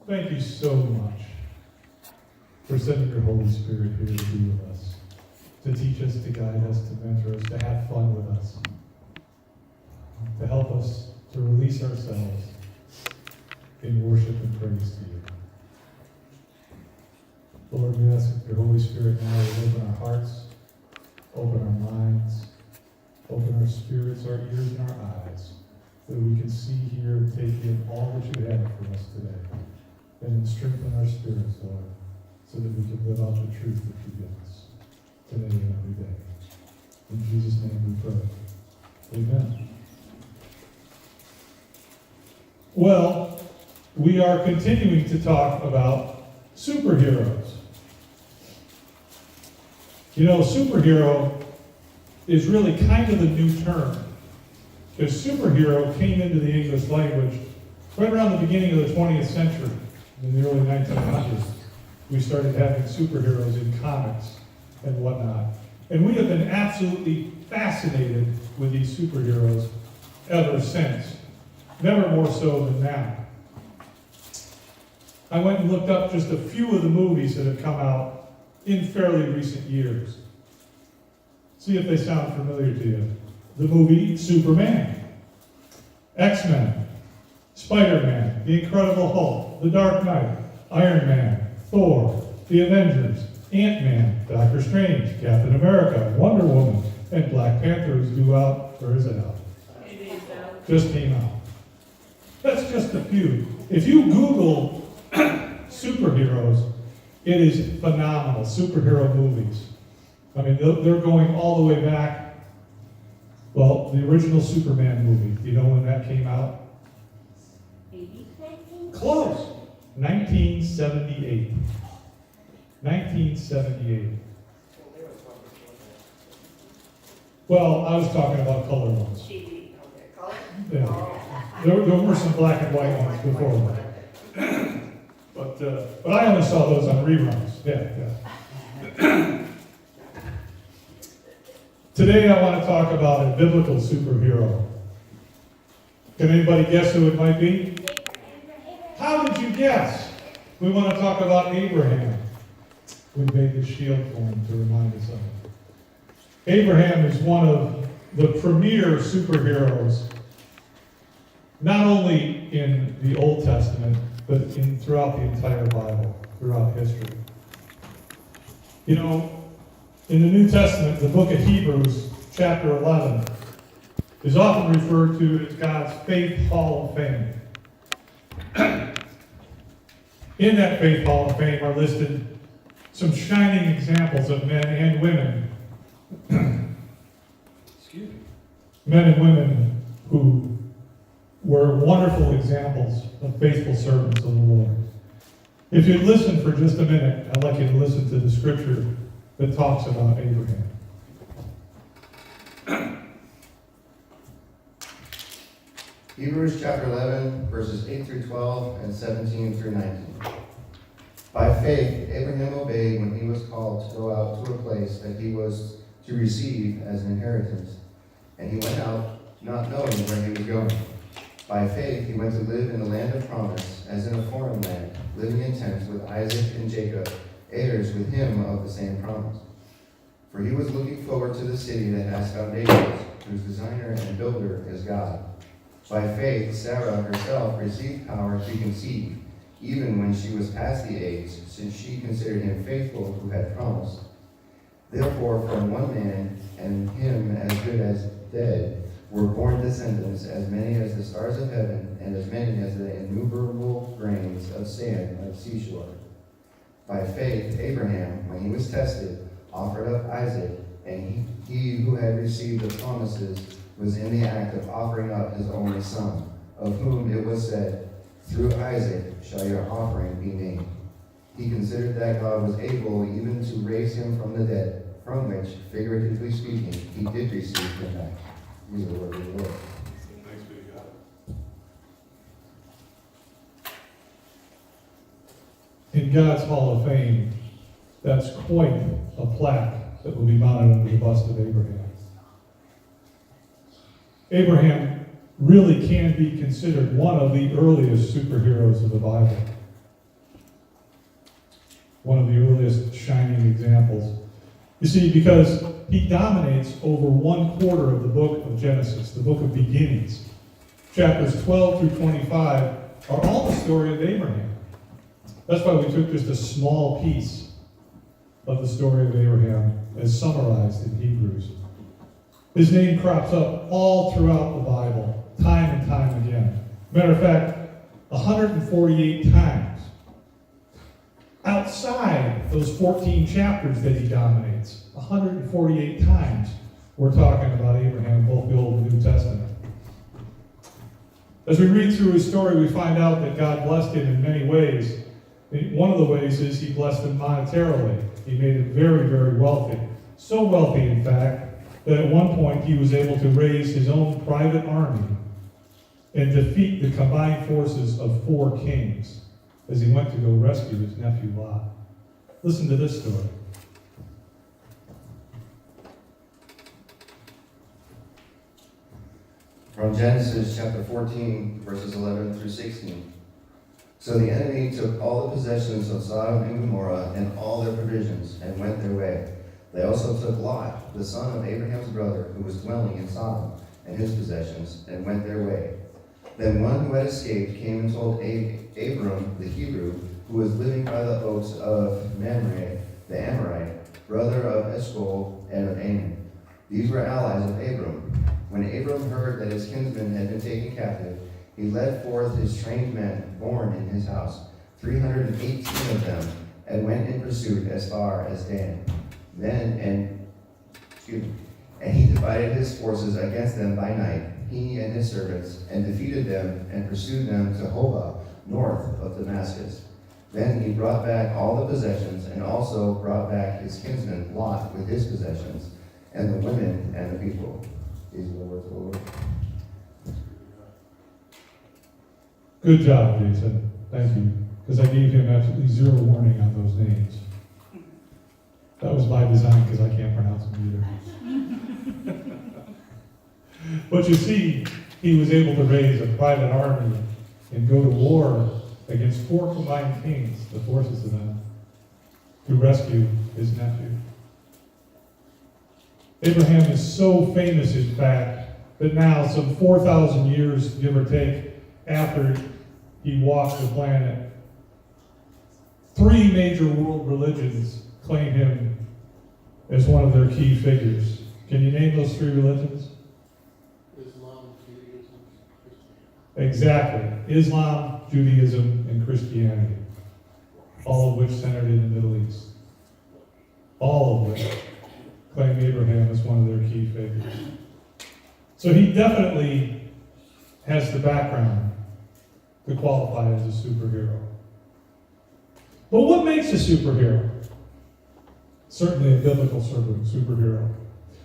Thank you so much for sending your Holy Spirit here to be with us, to teach us, to guide us, to mentor us, to have fun with us, to help us to release ourselves in worship and praise to you. Lord, we ask that your Holy Spirit now will open our hearts, open our minds, open our spirits, our ears, and our eyes, so that we can see, hear, and take in all that you have for us today. And strengthen our spirits, Lord, so that we can live out the truth that you give us today and every day. In Jesus' name we pray. Amen. Well, we are continuing to talk about superheroes. You know, superhero is really kind of the new term, because superhero came into the English language right around the beginning of the 20th century. In the early 1900s, we started having superheroes in comics and whatnot. And we have been absolutely fascinated with these superheroes ever since. Never more so than now. I went and looked up just a few of the movies that have come out in fairly recent years. See if they sound familiar to you. The movie Superman, X-Men, Spider-Man, The Incredible Hulk, The Dark Knight, Iron Man, Thor, The Avengers, Ant-Man, Doctor Strange, Captain America, Wonder Woman, and Black Panther is due out, or is it out? Just came out. That's just a few. If you Google superheroes, it is phenomenal. Superhero movies. I mean, they're going all the way back. Well, the original Superman movie, do you know when that came out? Close. 1978. 1978. Well, I was talking about color ones. Yeah. There were some black and white ones before that. But I only saw those on reruns. Yeah. Today I want to talk about a biblical superhero. Can anybody guess who it might be? How did you guess? We want to talk about Abraham. We made the shield for him to remind us of it. Abraham is one of the premier superheroes, not only in the Old Testament, but throughout the entire Bible, throughout history. You know, in the New Testament, the book of Hebrews, chapter 11, is often referred to as God's Faith Hall of Fame. In that Faith Hall of Fame are listed some shining examples of men and women. Excuse me. Men and women who were wonderful examples of faithful servants of the Lord. If you'd listen for just a minute, I'd like you to listen to the scripture that talks about Abraham. Hebrews chapter 11, verses 8 through 12 and 17 through 19. By faith, Abraham obeyed when he was called to go out to a place that he was to receive as an inheritance. And he went out, not knowing where he was going. By faith, he went to live in the land of promise, as in a foreign land, living in tents with Isaac and Jacob, heirs with him of the same promise. For he was looking forward to the city that has foundations, whose designer and builder is God. By faith, Sarah herself received power to conceive, even when she was past the age, since she considered him faithful who had promised. Therefore, from one man, and him as good as dead, were born descendants, as many as the stars of heaven, and as many as the innumerable grains of sand of seashore. By faith, Abraham, when he was tested, offered up Isaac, and he who had received the promises was in the act of offering up his only son, of whom it was said, "Through Isaac shall your offering be named." He considered that God was able even to raise him from the dead, from which, figuratively speaking, he did receive him back. These are the words of the Lord. Thanks be to God. In God's Hall of Fame, that's quite a plaque that will be mounted under the bust of Abraham. Abraham really can be considered one of the earliest superheroes of the Bible. one of the earliest shining examples. You see, because he dominates over 1/4 of the book of Genesis, the book of beginnings. Chapters 12 through 25 are all the story of Abraham. That's why we took just a small piece of the story of Abraham as summarized in Hebrews. His name crops up all throughout the Bible, time and time again. Matter of fact, 148 times. Outside those 14 chapters that he dominates, 148 times we're talking about Abraham, both the Old and New Testament. As we read through his story, we find out that God blessed him in many ways. One of the ways is he blessed him monetarily. He made him very, very wealthy. So wealthy, in fact, that at one point he was able to raise his own private army and defeat the combined forces of 4 kings as he went to go rescue his nephew Lot. Listen to this story. From Genesis chapter 14, verses 11 through 16. So the enemy took all the possessions of Sodom and Gomorrah and all their provisions and went their way. They also took Lot, the son of Abraham's brother, who was dwelling in Sodom, and his possessions, and went their way. Then one who had escaped came and told Abram the Hebrew, who was living by the oaks of Mamre, the Amorite, brother of Eshcol and of Anan. These were allies of Abram. When Abram heard that his kinsmen had been taken captive, he led forth his trained men born in his house, 318 of them, and went in pursuit as far as Dan. And he divided his forces against them by night, he and his servants, and defeated them and pursued them to Hobah, north of Damascus. Then he brought back all the possessions, and also brought back his kinsman Lot with his possessions, and the women and the people. These are the words of the Lord. Good job, Jason. Thank you. Because I gave him absolutely zero warning on those names. That was by design because I can't pronounce them either. But you see, he was able to raise a private army and go to war against 4 combined kings, the forces of them, to rescue his nephew. Abraham is so famous, in fact, that now, some 4,000 years, give or take, after he walked the planet, 3 major world religions claim him as one of their key figures. Can you name those 3 religions? Islam, Judaism, Christianity. Exactly. Islam, Judaism, and Christianity. All of which centered in the Middle East. All of which claim Abraham as one of their key figures. So he definitely has the background to qualify as a superhero. But what makes a superhero? Certainly a biblical superhero.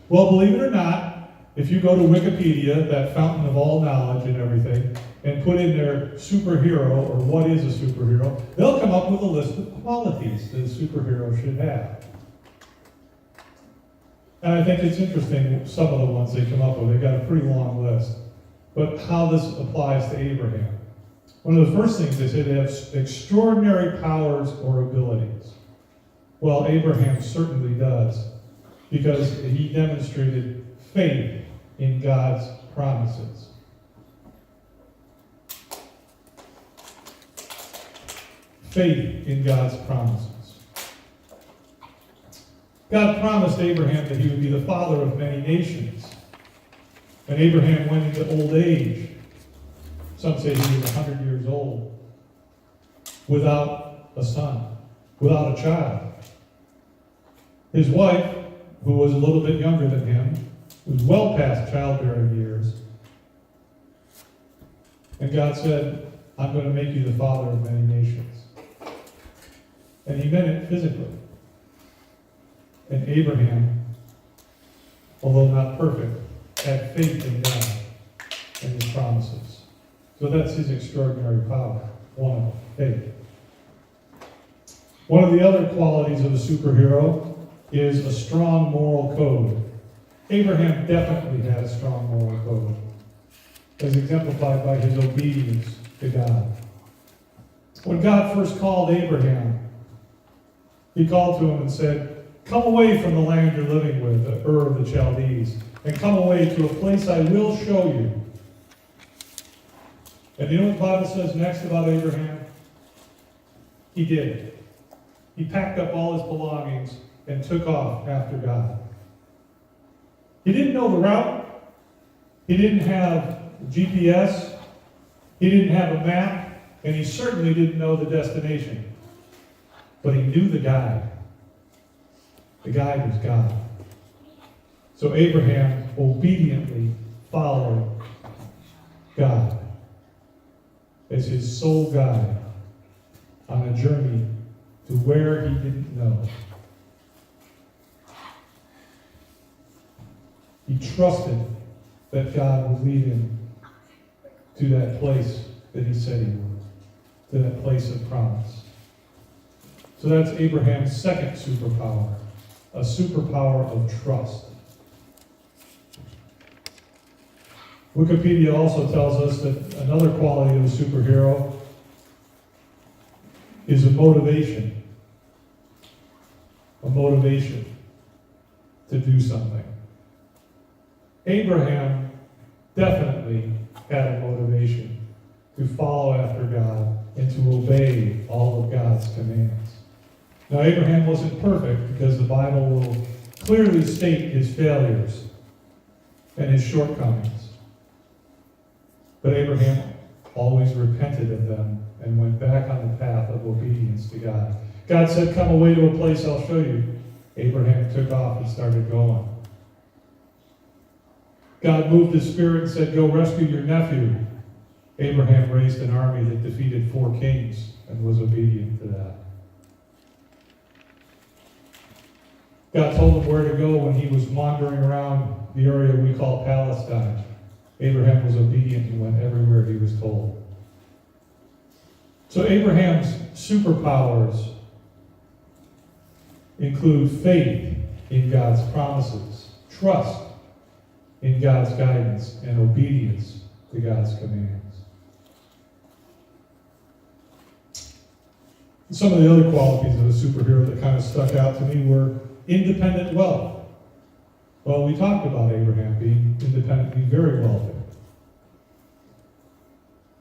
Well, believe it or not, if you go to Wikipedia, that fountain of all knowledge and everything, and put in their superhero or what is a superhero, they'll come up with a list of qualities that a superhero should have. And I think it's interesting, some of the ones they come up with, they've got a pretty long list. But how this applies to Abraham. One of the first things they say, they have extraordinary powers or abilities. Well, Abraham certainly does, because he demonstrated faith in God's promises. Faith in God's promises. God promised Abraham that he would be the father of many nations. And Abraham went into old age. Some say he was 100 years old, without a son, without a child. His wife, who was a little bit younger than him, was well past childbearing years. And God said, I'm going to make you the father of many nations. And he meant it physically. And Abraham, although not perfect, had faith in God and his promises. So that's his extraordinary power. One of them, faith. One of the other qualities of a superhero is a strong moral code. Abraham definitely had a strong moral code, as exemplified by his obedience to God. When God first called Abraham, He called to him and said, "Come away from the land you're living with, Ur of the Chaldees, and come away to a place I will show you." And you know what the Bible says next about Abraham? He did. He packed up all his belongings and took off after God. He didn't know the route. He didn't have GPS. He didn't have a map. And he certainly didn't know the destination. But he knew the guide. The guide was God. So Abraham obediently followed God as his sole guide on a journey to where he didn't know. He trusted that God would lead him to that place that he said he would, to that place of promise. So that's Abraham's second superpower, a superpower of trust. Wikipedia also tells us that another quality of a superhero is a motivation to do something. Abraham definitely had a motivation to follow after God and to obey all of God's commands. Now, Abraham wasn't perfect because the Bible will clearly state his failures and his shortcomings. But Abraham always repented of them and went back on the path of obedience to God. God said, "Come away to a place I'll show you." Abraham took off and started going. God moved his spirit and said, "Go rescue your nephew." Abraham raised an army that defeated 4 kings and was obedient to that. God told him where to go when he was wandering around the area we call Palestine. Abraham was obedient and went everywhere he was told. So Abraham's superpowers include faith in God's promises, trust in God's guidance, and obedience to God's commands. Some of the other qualities of a superhero that kind of stuck out to me were independent wealth. Well, we talked about Abraham being independently very wealthy.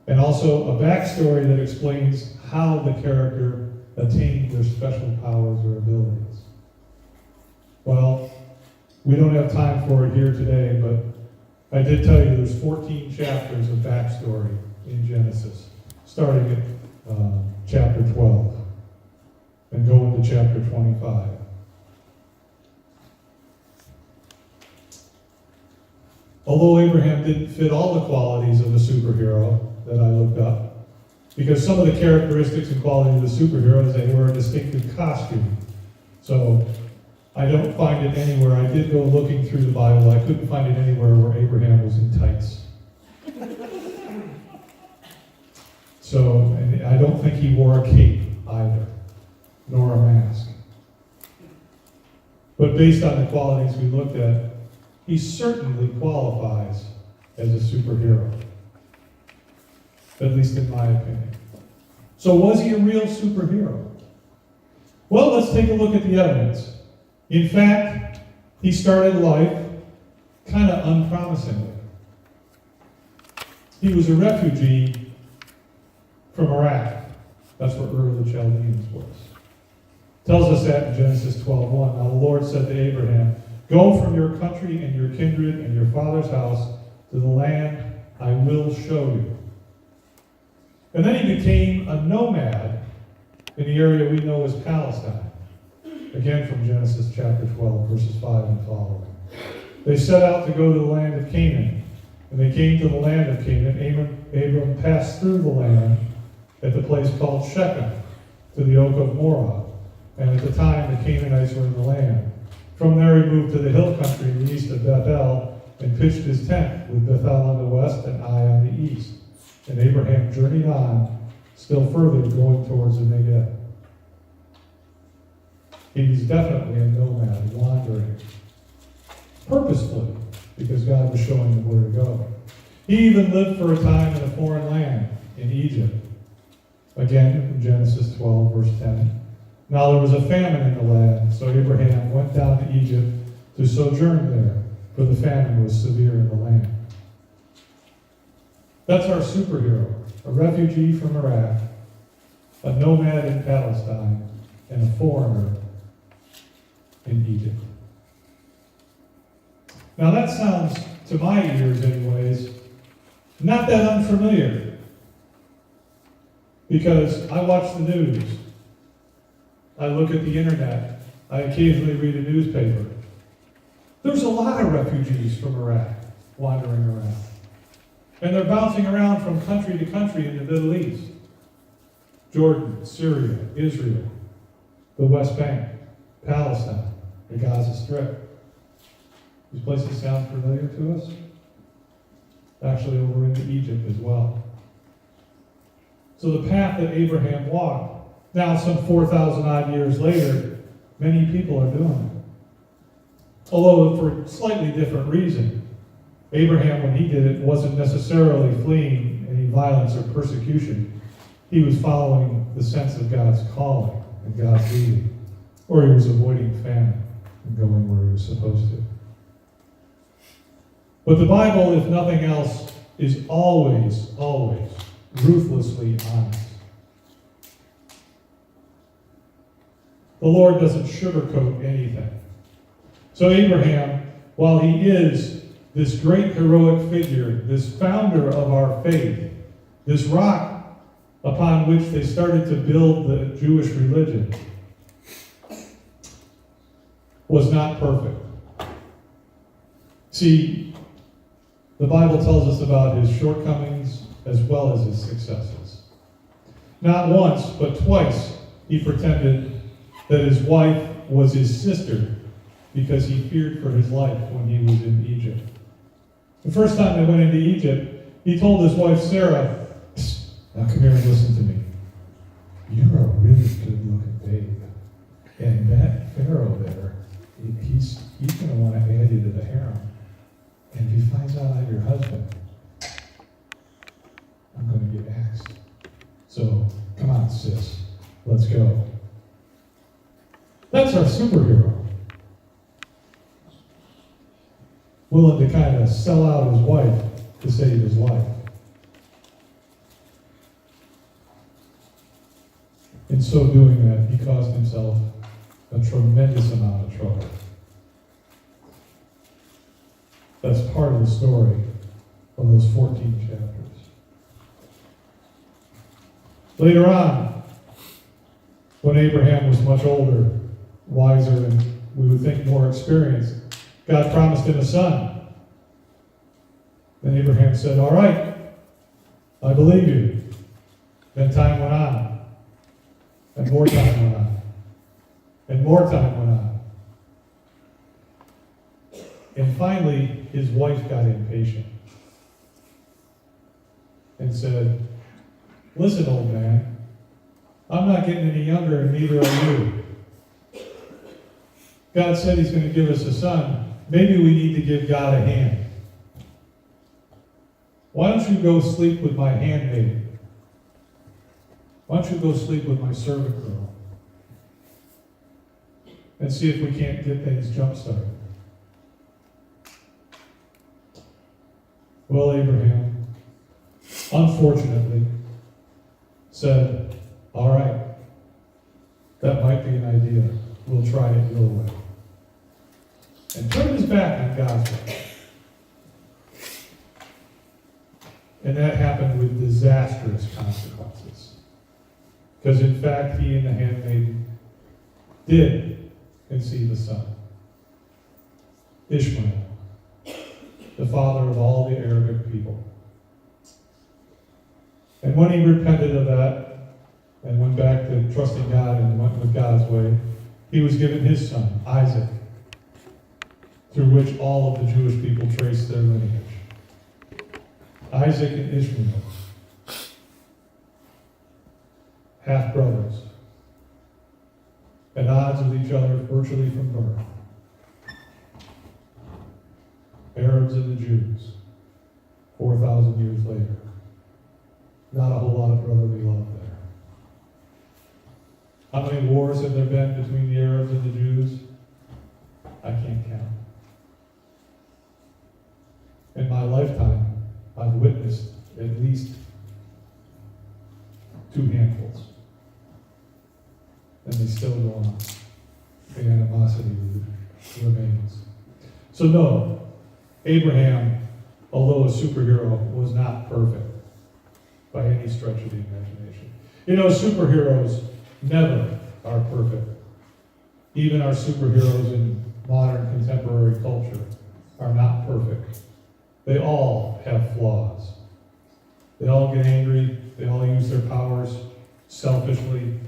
And also a backstory that explains how the character attained their special powers or abilities. Well, we don't have time for it here today, but I did tell you there's 14 chapters of backstory in Genesis, starting at chapter 12 and going to chapter 25. Although Abraham didn't fit all the qualities of a superhero that I looked up, because some of the characteristics and qualities of the superhero is they wear a distinctive costume. So I don't find it anywhere. I did go looking through the Bible. I couldn't find it anywhere where Abraham was in tights. So, and I don't think he wore a cape either, nor a mask. But based on the qualities we looked at, he certainly qualifies as a superhero. At least in my opinion. So was he a real superhero? Well, let's take a look at the evidence. In fact, he started life kind of unpromisingly. He was a refugee from Iraq. That's where Ur of the Chaldeans was. Tells us that in Genesis 12:1. Now the Lord said to Abraham, "Go from your country and your kindred and your father's house to the land I will show you." And then he became a nomad in the area we know as Palestine. Again from Genesis chapter 12, verses 5 and following. They set out to go to the land of Canaan. And they came to the land of Canaan. Abram passed through the land at the place called Shechem, to the oak of Morah. And at the time the Canaanites were in the land. From there he moved to the hill country in the east of Bethel and pitched his tent with Bethel on the west and Ai on the east. And Abraham journeyed on, still further going towards the Negev. He was definitely a nomad, wandering, purposefully, because God was showing him where to go. He even lived for a time in a foreign land, in Egypt. Again, in Genesis 12, verse 10. Now there was a famine in the land, so Abraham went down to Egypt to sojourn there, for the famine was severe in the land. That's our superhero, a refugee from Iraq, a nomad in Palestine, and a foreigner in Egypt. Now that sounds, to my ears anyways, not that unfamiliar. Because I watch the news. I look at the internet. I occasionally read a newspaper. There's a lot of refugees from Iraq wandering around. And they're bouncing around from country to country in the Middle East. Jordan, Syria, Israel, the West Bank, Palestine, the Gaza Strip. These places sound familiar to us? Actually, over into Egypt as well. So the path that Abraham walked, now some 4,000 odd years later, many people are doing it. Although for a slightly different reason. Abraham, when he did it, wasn't necessarily fleeing any violence or persecution. He was following the sense of God's calling and God's leading. Or he was avoiding famine and going where he was supposed to. But the Bible, if nothing else, is always, always ruthlessly honest. The Lord doesn't sugarcoat anything. So Abraham, while he is this great heroic figure, this founder of our faith, this rock upon which they started to build the Jewish religion, was not perfect. See, the Bible tells us about his shortcomings as well as his successes. Not once, but twice, he pretended that his wife was his sister because he feared for his life when he was in Egypt. The first time they went into Egypt, he told his wife Sarah, "Now come here and listen to me. You're a really good-looking babe. And that Pharaoh there, he's going to want to add you to the harem. And if he finds out I'm your husband, I'm going to get axed. So, come on, sis. Let's go." That's our superhero. Willing to kind of sell out his wife to save his life. In so doing that, he caused himself a tremendous amount of trouble. That's part of the story of those 14 chapters. Later on, when Abraham was much older, wiser, and we would think more experienced, God promised him a son. Then Abraham said, "All right, I believe you." Then time went on, and more time went on, and more time went on. And finally, his wife got impatient and said, "Listen, old man, I'm not getting any younger, and neither are you. God said he's going to give us a son. Maybe we need to give God a hand. Why don't you go sleep with my handmaid? Why don't you go sleep with my servant girl? And see if we can't get things jump-started." Well, Abraham, unfortunately, said, "All right, that might be an idea. We'll try it your way." And turned his back on God's way. And that happened with disastrous consequences. Because in fact, he and the handmaiden did conceive a son, Ishmael, the father of all the Arabic people. And when he repented of that and went back to trusting God and went with God's way, he was given his son, Isaac, through which all of the Jewish people traced their lineage. Isaac and Ishmael, half-brothers, at odds with each other virtually from birth. Arabs and the Jews, 4,000 years later. Not a whole lot of brotherly love there. How many wars have there been between the Arabs and the Jews? I can't count. In my lifetime, I've witnessed at least 2 handfuls. And they still go on. The animosity remains. So no, Abraham, although a superhero, was not perfect by any stretch of the imagination. You know, superheroes never are perfect. Even our superheroes in modern contemporary culture are not perfect. They all have flaws. They all get angry. They all use their powers selfishly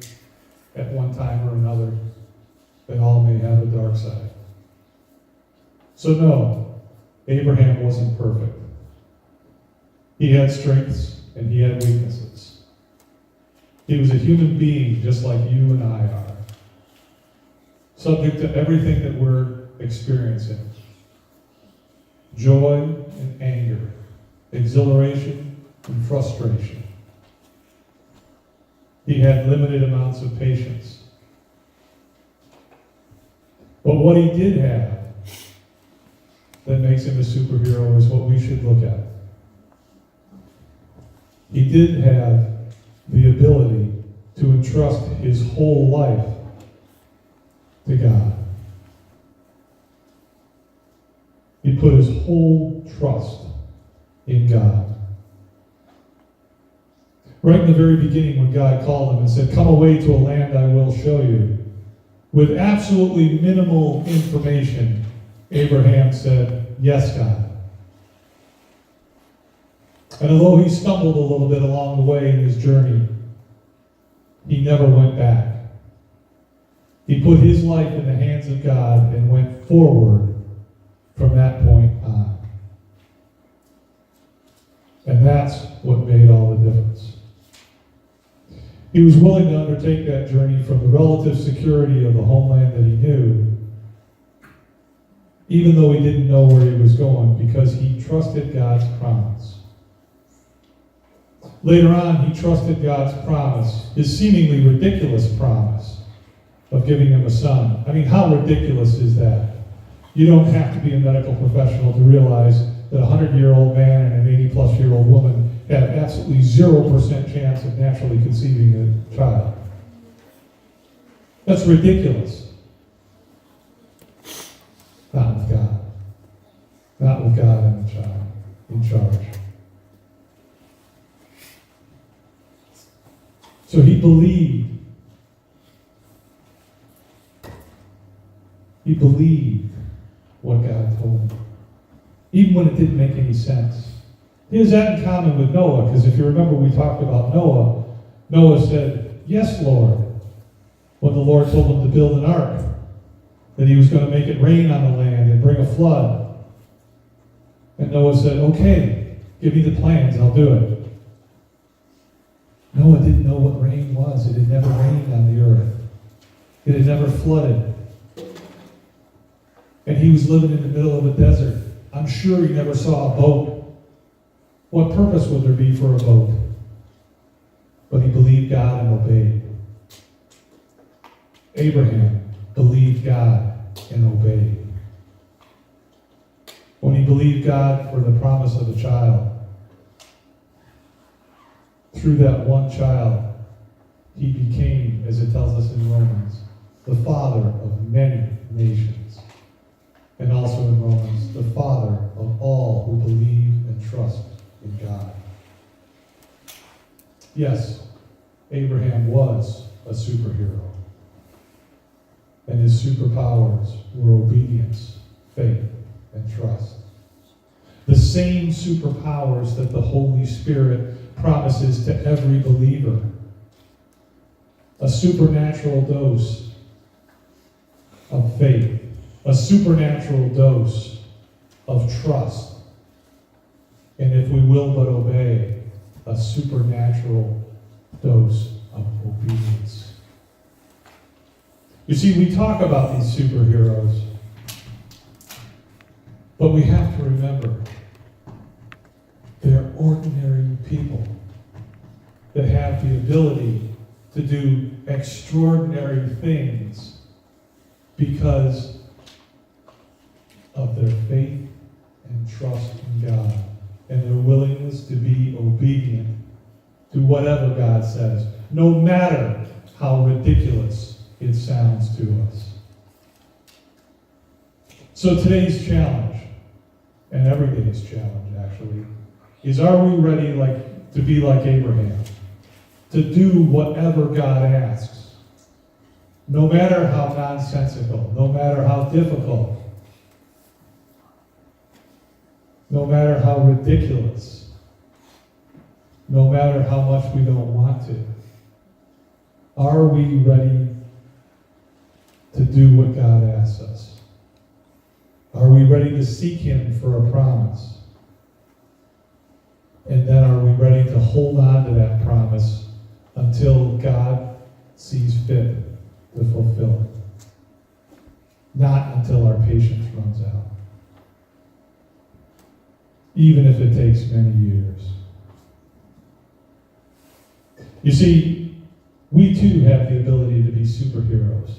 at one time or another. They all may have a dark side. So no, Abraham wasn't perfect. He had strengths and he had weaknesses. He was a human being just like you and I are, subject to everything that we're experiencing. Joy and anger, exhilaration and frustration. He had limited amounts of patience. But what he did have that makes him a superhero is what we should look at. He did have the ability to entrust his whole life to God. He put his whole trust in God. Right in the very beginning when God called him and said, "Come away to a land I will show you," with absolutely minimal information, Abraham said, "Yes, God." And although he stumbled a little bit along the way in his journey, he never went back. He put his life in the hands of God and went forward from that point on. And that's what made all the difference. He was willing to undertake that journey from the relative security of the homeland that he knew, even though he didn't know where he was going, because he trusted God's promise. Later on, he trusted God's promise, his seemingly ridiculous promise of giving him a son. I mean, how ridiculous is that? You don't have to be a medical professional to realize that a 100-year-old man and an 80-plus-year-old woman have absolutely 0% chance of naturally conceiving a child. That's ridiculous. Not with God. Not with God and the child in charge. So he believed. He believed what God told him, even when it didn't make any sense. He has that in common with Noah, because if you remember, we talked about Noah. Noah said, "Yes, Lord," when the Lord told him to build an ark, that he was going to make it rain on the land and bring a flood. And Noah said, "Okay, give me the plans, I'll do it." Noah didn't know what rain was. It had never rained on the earth. It had never flooded. And he was living in the middle of a desert. I'm sure he never saw a boat. What purpose would there be for a boat? But he believed God and obeyed. Abraham believed God and obeyed. When he believed God for the promise of a child, through that one child, he became, as it tells us in Romans, the father of many nations. And also in Romans, the father of all who believe and trust in God. Yes, Abraham was a superhero. And his superpowers were obedience, faith, and trust. The same superpowers that the Holy Spirit promises to every believer. A supernatural dose of faith. A supernatural dose of trust. And if we will but obey, a supernatural dose of obedience. You see, we talk about these superheroes, but we have to remember they're ordinary people that have the ability to do extraordinary things because of their faith and trust in God and their willingness to be obedient to whatever God says, no matter how ridiculous it sounds to us. So today's challenge, and every day's challenge actually, is are we ready to be like Abraham? To do whatever God asks. No matter how nonsensical, no matter how difficult, no matter how ridiculous, no matter how much we don't want to. Are we ready to do what God asks us? Are we ready to seek Him for a promise? And then are we ready to hold on to that promise until God sees fit to fulfill it? Not until our patience runs out. Even if it takes many years. You see, we too have the ability to be superheroes.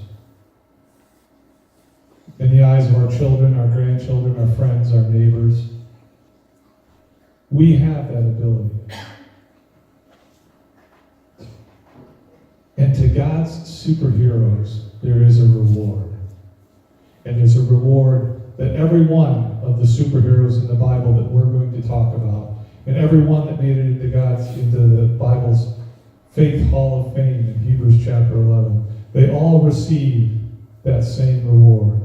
In the eyes of our children, our grandchildren, our friends, our neighbors, we have that ability. And to God's superheroes, there is a reward. And there's a reward that every one of the superheroes in the Bible that we're going to talk about, and every one that made it into the Bible's Faith Hall of Fame in Hebrews chapter 11, they all received that same reward.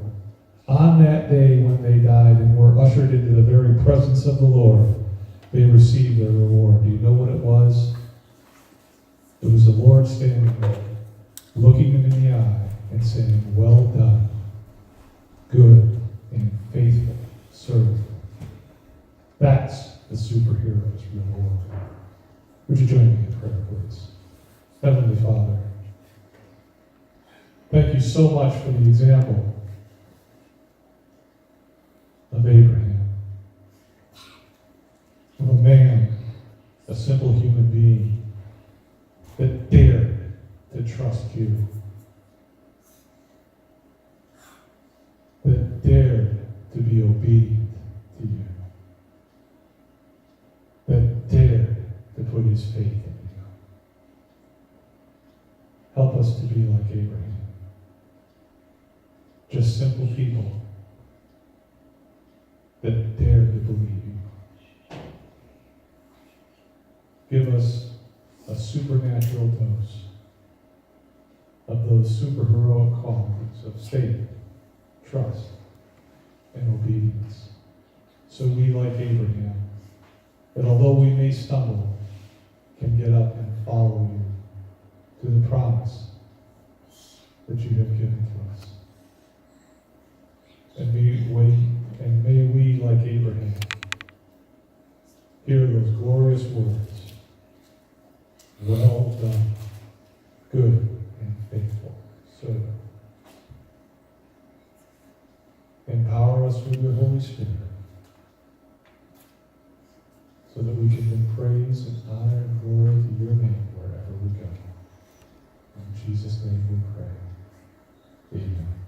On that day when they died and were ushered into the very presence of the Lord, they received their reward. Do you know what it was? It was the Lord standing there, looking them in the eye and saying, "Well done, good and faithful servant." That's the superhero's reward. Would you join me in prayer, please? Heavenly Father, thank you so much for the example of Abraham, of a man, a simple human being that dared to trust you, that dared to be obedient to you, that dared to put his faith in you. Help us to be like Abraham. Just simple people that dare to believe you. Give us a supernatural dose of those superheroic qualities of faith, trust, and obedience. So we, like Abraham, that although we may stumble, can get up and follow you to the promise that you have given to us. And may we, like Abraham, hear those glorious words, "Well done, good and faithful servant." Empower us with your Holy Spirit so that we can bring praise and honor and glory to your name wherever we go. In Jesus' name we pray. Amen.